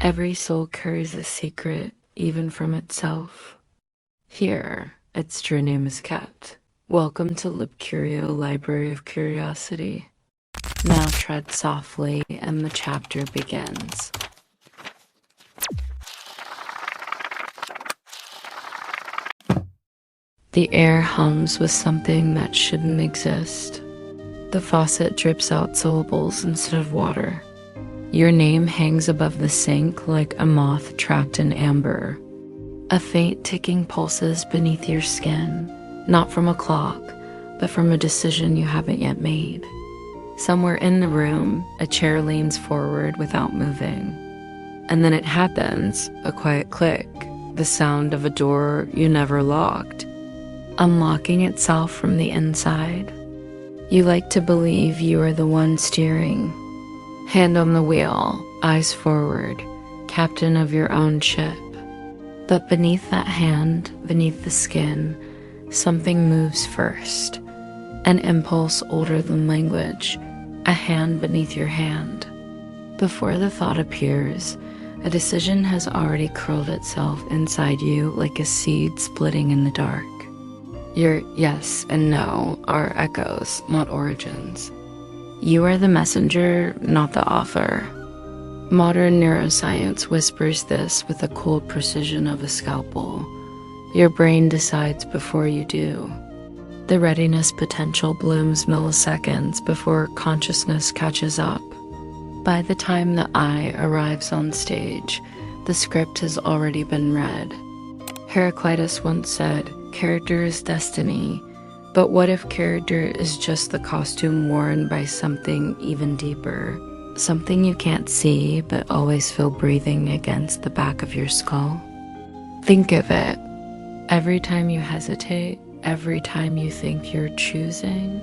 Every soul carries a secret, even from itself. Here, its true name is kept. Welcome to LibCurio, Library of Curiosity. Now tread softly and the chapter begins. The air hums with something that shouldn't exist. The faucet drips out syllables instead of water. Your name hangs above the sink like a moth trapped in amber. A faint ticking pulses beneath your skin, not from a clock, but from a decision you haven't yet made. Somewhere in the room, a chair leans forward without moving. And then it happens, a quiet click, the sound of a door you never locked, unlocking itself from the inside. You like to believe you are the one steering. Hand on the wheel, eyes forward, captain of your own ship. But beneath that hand, beneath the skin, something moves first. An impulse older than language, a hand beneath your hand. Before the thought appears, a decision has already curled itself inside you like a seed splitting in the dark. Your yes and no are echoes, not origins. You are the messenger, not the author. Modern neuroscience whispers this with the cold precision of a scalpel. Your brain decides before you do. The readiness potential blooms milliseconds before consciousness catches up. By the time the I arrives on stage, the script has already been read. Heraclitus once said, "Character is destiny." But what if character is just the costume worn by something even deeper? Something you can't see but always feel breathing against the back of your skull? Think of it. Every time you hesitate, every time you think you're choosing,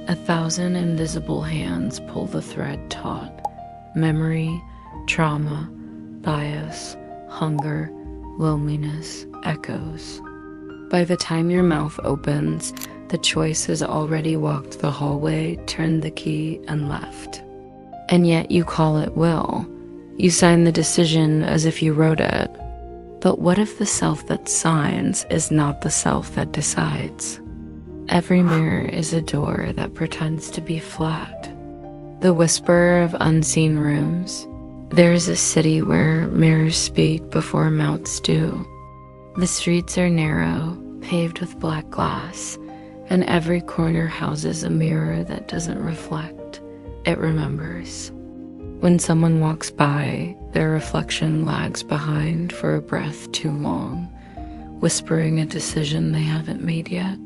1,000 invisible hands pull the thread taut. Memory, trauma, bias, hunger, loneliness, echoes. By the time your mouth opens, the choice has already walked the hallway, turned the key, and left. And yet you call it will. You sign the decision as if you wrote it. But what if the self that signs is not the self that decides? Every mirror is a door that pretends to be flat. The whisperer of unseen rooms. There is a city where mirrors speak before mouths do. The streets are narrow, paved with black glass, and every corner houses a mirror that doesn't reflect. It remembers. When someone walks by, their reflection lags behind for a breath too long, whispering a decision they haven't made yet.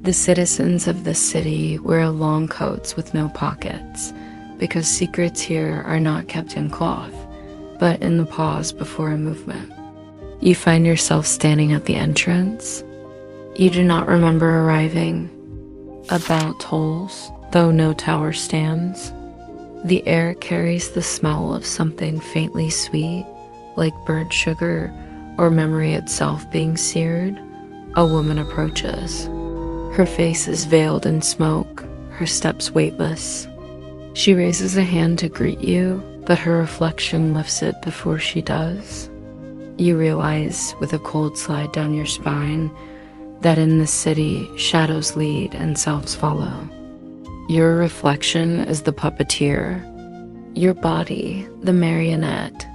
The citizens of this city wear long coats with no pockets, because secrets here are not kept in cloth, but in the pause before a movement. You find yourself standing at the entrance. You do not remember arriving. A bell tolls, though no tower stands. The air carries the smell of something faintly sweet, like burnt sugar or memory itself being seared. A woman approaches. Her face is veiled in smoke, her steps weightless. She raises a hand to greet you, but her reflection lifts it before she does. You realize, with a cold slide down your spine, that in this city, shadows lead and selves follow. Your reflection is the puppeteer, your body, the marionette.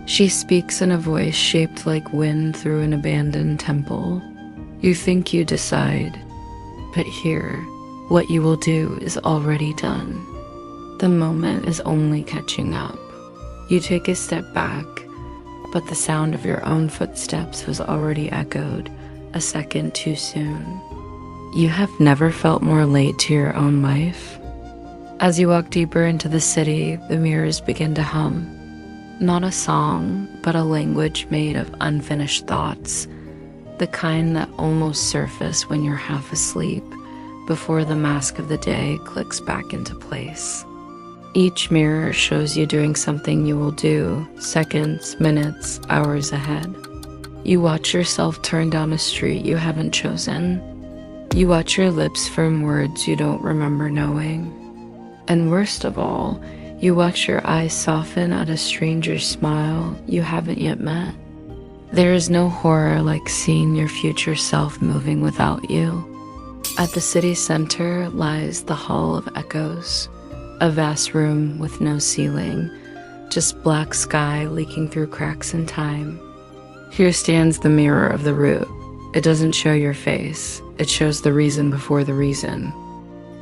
She speaks in a voice shaped like wind through an abandoned temple. You think you decide, but here, what you will do is already done. The moment is only catching up. You take a step back, but the sound of your own footsteps has already echoed, a second too soon. You have never felt more late to your own life. As you walk deeper into the city, the mirrors begin to hum. Not a song, but a language made of unfinished thoughts, the kind that almost surface when you're half asleep, before the mask of the day clicks back into place. Each mirror shows you doing something you will do, seconds, minutes, hours ahead. You watch yourself turn down a street you haven't chosen. You watch your lips form words you don't remember knowing. And worst of all, You watch your eyes soften at a stranger's smile you haven't yet met. There is no horror like seeing your future self moving without you. At the city center lies the Hall of Echoes, a vast room with no ceiling, just black sky leaking through cracks in time. Here stands the mirror of the root. It doesn't show your face, it shows the reason before the reason.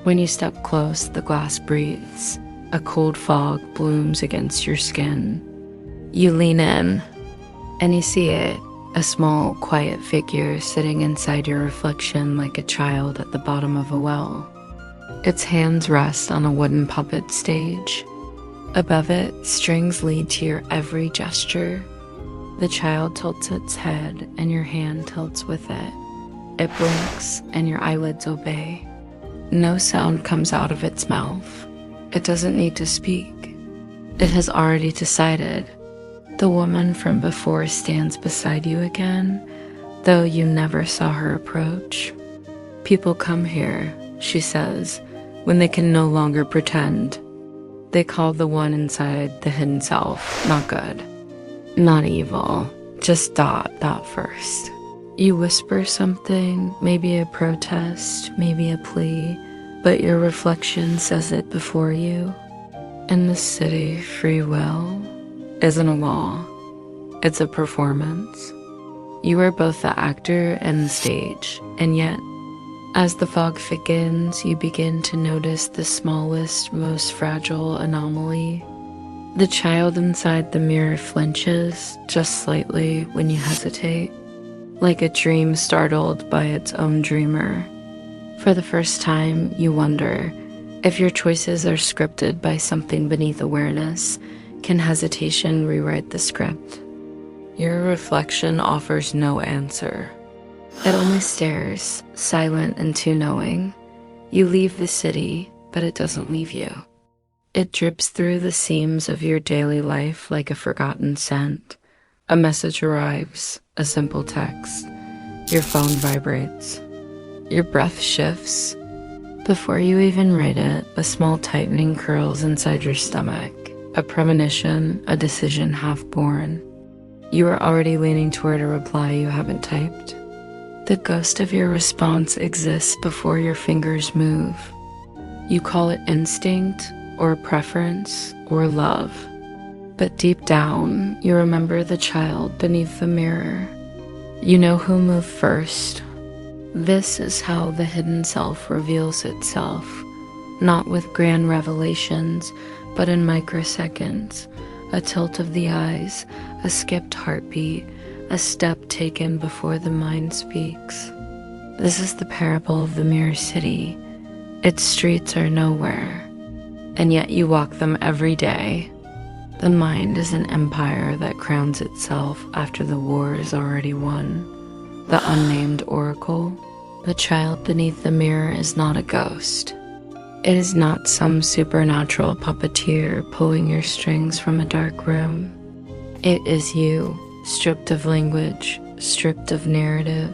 When you step close, the glass breathes. A cold fog blooms against your skin. You lean in, and you see it, a small, quiet figure sitting inside your reflection like a child at the bottom of a well. Its hands rest on a wooden puppet stage. Above it, strings lead to your every gesture. The child tilts its head, and your hand tilts with it. It blinks, and your eyelids obey. No sound comes out of its mouth. It doesn't need to speak. It has already decided. The woman from before stands beside you again, though you never saw her approach. People come here, she says, when they can no longer pretend. They call the one inside the hidden self not good, not evil, just dot first. You whisper something, maybe a protest, maybe a plea, but your reflection says it before you. In this city, free will isn't a law, it's a performance. You are both the actor and the stage, and yet, as the fog thickens, you begin to notice the smallest, most fragile anomaly. The child inside the mirror flinches just slightly when you hesitate, like a dream startled by its own dreamer. For the first time, you wonder if your choices are scripted by something beneath awareness. Can hesitation rewrite the script? Your reflection offers no answer. It only stares, silent and too knowing. You leave the city, but it doesn't leave you. It drips through the seams of your daily life like a forgotten scent. A message arrives, a simple text. Your phone vibrates. Your breath shifts. Before you even write it, a small tightening curls inside your stomach. A premonition, a decision half-born. You are already leaning toward a reply you haven't typed. The ghost of your response exists before your fingers move. You call it instinct, or preference, or love. But deep down, you remember the child beneath the mirror. You know who moved first. This is how the hidden self reveals itself, not with grand revelations, but in microseconds, a tilt of the eyes, a skipped heartbeat, a step taken before the mind speaks. This is the parable of the mirror city. Its streets are nowhere, and yet you walk them every day. The mind is an empire that crowns itself after the war is already won. The unnamed oracle, the child beneath the mirror, is not a ghost. It is not some supernatural puppeteer pulling your strings from a dark room. It is you, stripped of language, stripped of narrative.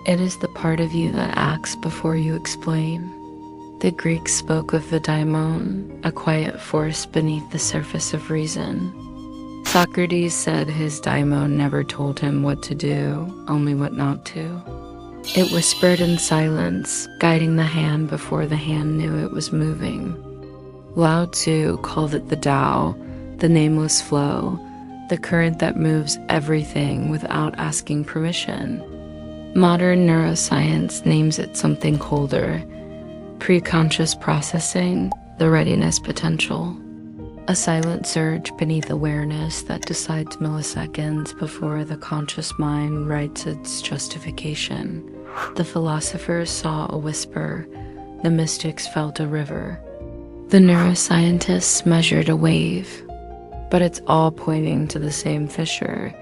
It is the part of you that acts before you explain. The Greeks spoke of the daimon, a quiet force beneath the surface of reason. Socrates said his daimon never told him what to do, only what not to. It whispered in silence, guiding the hand before the hand knew it was moving. Lao Tzu called it the Tao, the nameless flow, the current that moves everything without asking permission. Modern neuroscience names it something colder: pre-conscious processing, the readiness potential. A silent surge beneath awareness that decides milliseconds before the conscious mind writes its justification. The philosophers saw a whisper, the mystics felt a river. The neuroscientists measured a wave, but it's all pointing to the same fissure.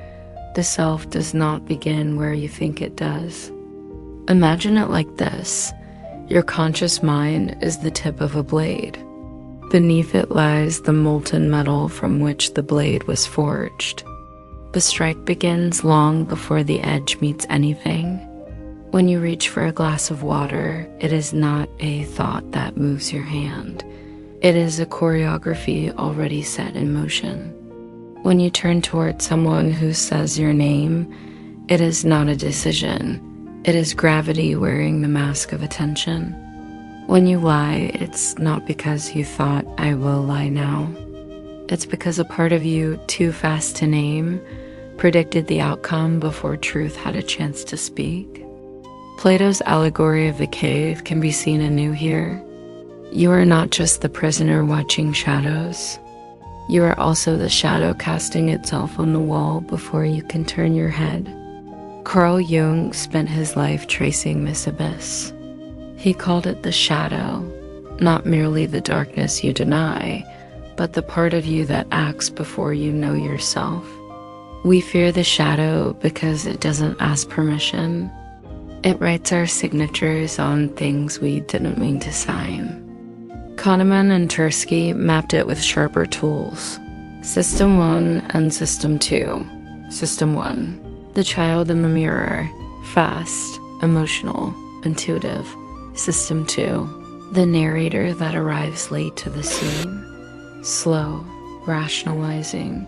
The self does not begin where you think it does. Imagine it like this. Your conscious mind is the tip of a blade. Beneath it lies the molten metal from which the blade was forged. The strike begins long before the edge meets anything. When you reach for a glass of water, it is not a thought that moves your hand. It is a choreography already set in motion. When you turn toward someone who says your name, it is not a decision. It is gravity wearing the mask of attention. When you lie, it's not because you thought, I will lie now. It's because a part of you, too fast to name, predicted the outcome before truth had a chance to speak. Plato's allegory of the cave can be seen anew here. You are not just the prisoner watching shadows. You are also the shadow casting itself on the wall before you can turn your head. Carl Jung spent his life tracing this abyss. He called it the shadow, not merely the darkness you deny, but the part of you that acts before you know yourself. We fear the shadow because it doesn't ask permission. It writes our signatures on things we didn't mean to sign. Kahneman and Tversky mapped it with sharper tools. System 1 and System 2. System 1, the child in the mirror, fast, emotional, intuitive. System 2, the narrator that arrives late to the scene, slow, rationalizing,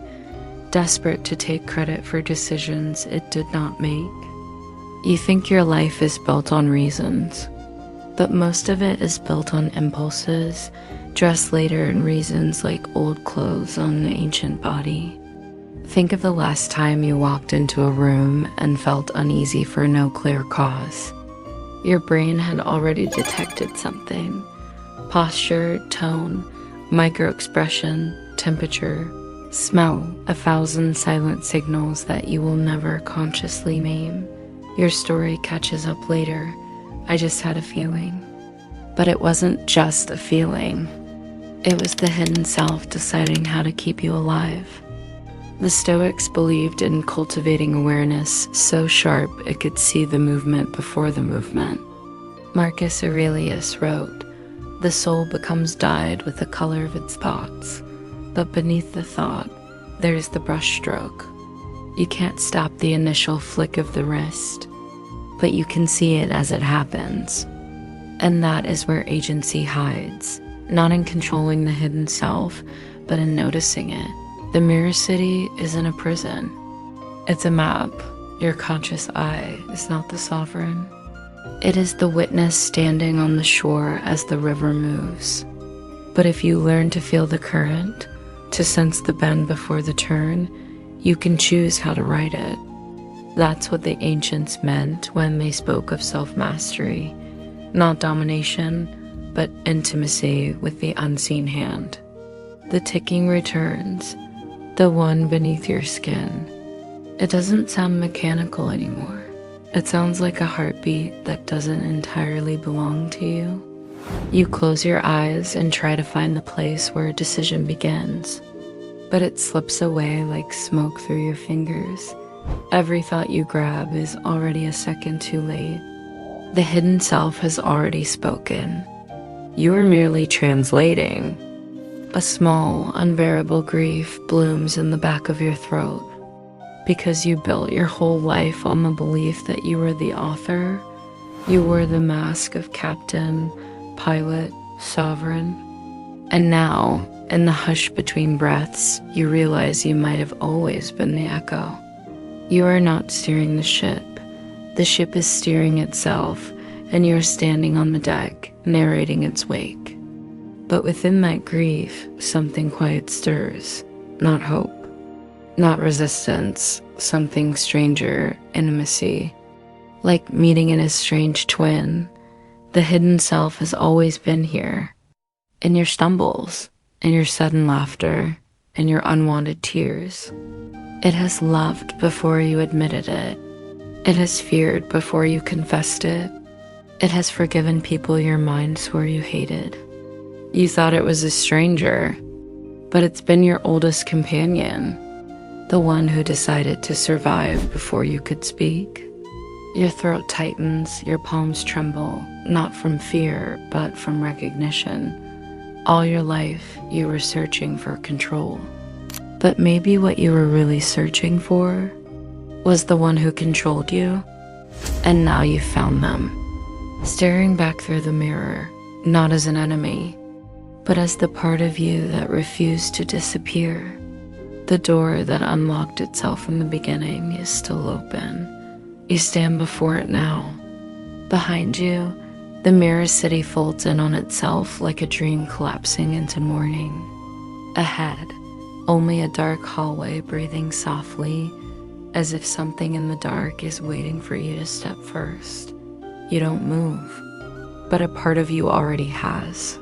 desperate to take credit for decisions it did not make. You think your life is built on reasons, but most of it is built on impulses, dressed later in reasons like old clothes on an ancient body. Think of the last time you walked into a room and felt uneasy for no clear cause. Your brain had already detected something. Posture, tone, microexpression, temperature, smell, 1,000 silent signals that you will never consciously name. Your story catches up later. I just had a feeling. But it wasn't just a feeling. It was the hidden self deciding how to keep you alive. The Stoics believed in cultivating awareness so sharp it could see the movement before the movement. Marcus Aurelius wrote, "The soul becomes dyed with the color of its thoughts, but beneath the thought, there's the brushstroke. You can't stop the initial flick of the wrist, but you can see it as it happens." And that is where agency hides, not in controlling the hidden self, but in noticing it. The mirror city isn't a prison. It's a map. Your conscious eye is not the sovereign. It is the witness standing on the shore as the river moves. But if you learn to feel the current, to sense the bend before the turn, you can choose how to ride it. That's what the ancients meant when they spoke of self-mastery. Not domination, but intimacy with the unseen hand. The ticking returns, the one beneath your skin. It doesn't sound mechanical anymore. It sounds like a heartbeat that doesn't entirely belong to you. You close your eyes and try to find the place where a decision begins, but it slips away like smoke through your fingers. Every thought you grab is already a second too late. The hidden self has already spoken. You are merely translating. A small, unbearable grief blooms in the back of your throat because you built your whole life on the belief that you were the author. You wore the mask of captain, pilot, sovereign. And now, in the hush between breaths, you realize you might have always been the echo. You are not steering the ship. The ship is steering itself, and you are standing on the deck, narrating its wake. But within that grief, something quiet stirs. Not hope, not resistance, something stranger, intimacy. Like meeting an estranged twin, the hidden self has always been here. In your stumbles, in your sudden laughter, in your unwanted tears. It has loved before you admitted it. It has feared before you confessed it. It has forgiven people your mind swore you hated. You thought it was a stranger, but it's been your oldest companion, the one who decided to survive before you could speak. Your throat tightens, your palms tremble, not from fear, but from recognition. All your life, you were searching for control. But maybe what you were really searching for was the one who controlled you, and now you've found them. Staring back through the mirror, not as an enemy, but as the part of you that refused to disappear. The door that unlocked itself in the beginning is still open. You stand before it now. Behind you, the mirror city folds in on itself like a dream collapsing into morning. Ahead, only a dark hallway breathing softly, as if something in the dark is waiting for you to step first. You don't move, but a part of you already has.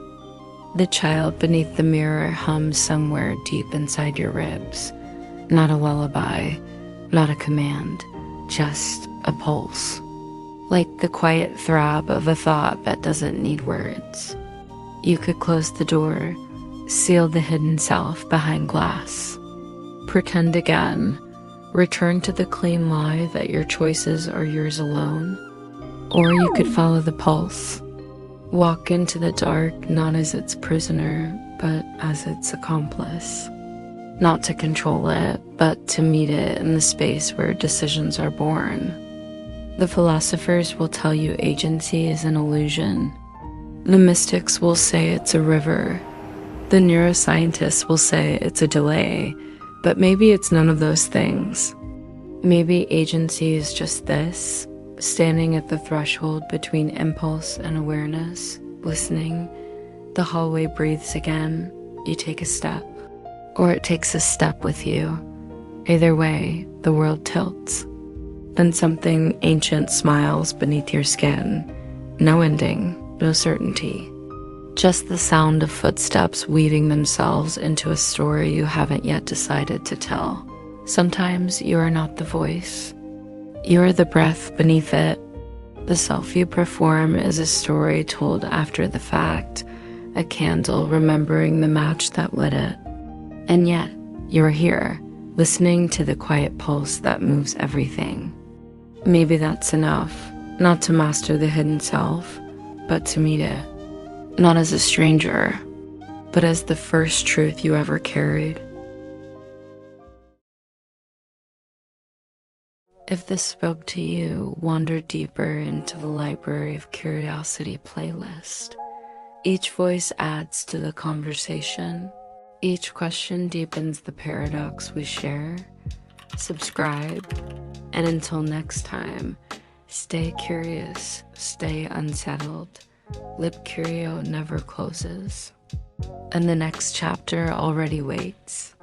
The child beneath the mirror hums somewhere deep inside your ribs. Not a lullaby, not a command, just a pulse. Like the quiet throb of a thought that doesn't need words. You could close the door, seal the hidden self behind glass. Pretend again, return to the clean lie that your choices are yours alone. Or you could follow the pulse. Walk into the dark not as its prisoner, but as its accomplice. Not to control it, but to meet it in the space where decisions are born. The philosophers will tell you agency is an illusion. The mystics will say it's a river. The neuroscientists will say it's a delay, but maybe it's none of those things. Maybe agency is just this. Standing at the threshold between impulse and awareness, listening, the hallway breathes again, you take a step, or it takes a step with you. Either way, the world tilts. Then something ancient smiles beneath your skin. No ending, no certainty. Just the sound of footsteps weaving themselves into a story you haven't yet decided to tell. Sometimes you are not the voice. You are the breath beneath it. The self you perform is a story told after the fact, a candle remembering the match that lit it. And yet, you're here, listening to the quiet pulse that moves everything. Maybe that's enough, not to master the hidden self, but to meet it. Not as a stranger, but as the first truth you ever carried. If this spoke to you, wander deeper into the Library of Curiosity playlist. Each voice adds to the conversation. Each question deepens the paradox we share. Subscribe, and until next time, stay curious, stay unsettled. LibCurio never closes, and the next chapter already waits.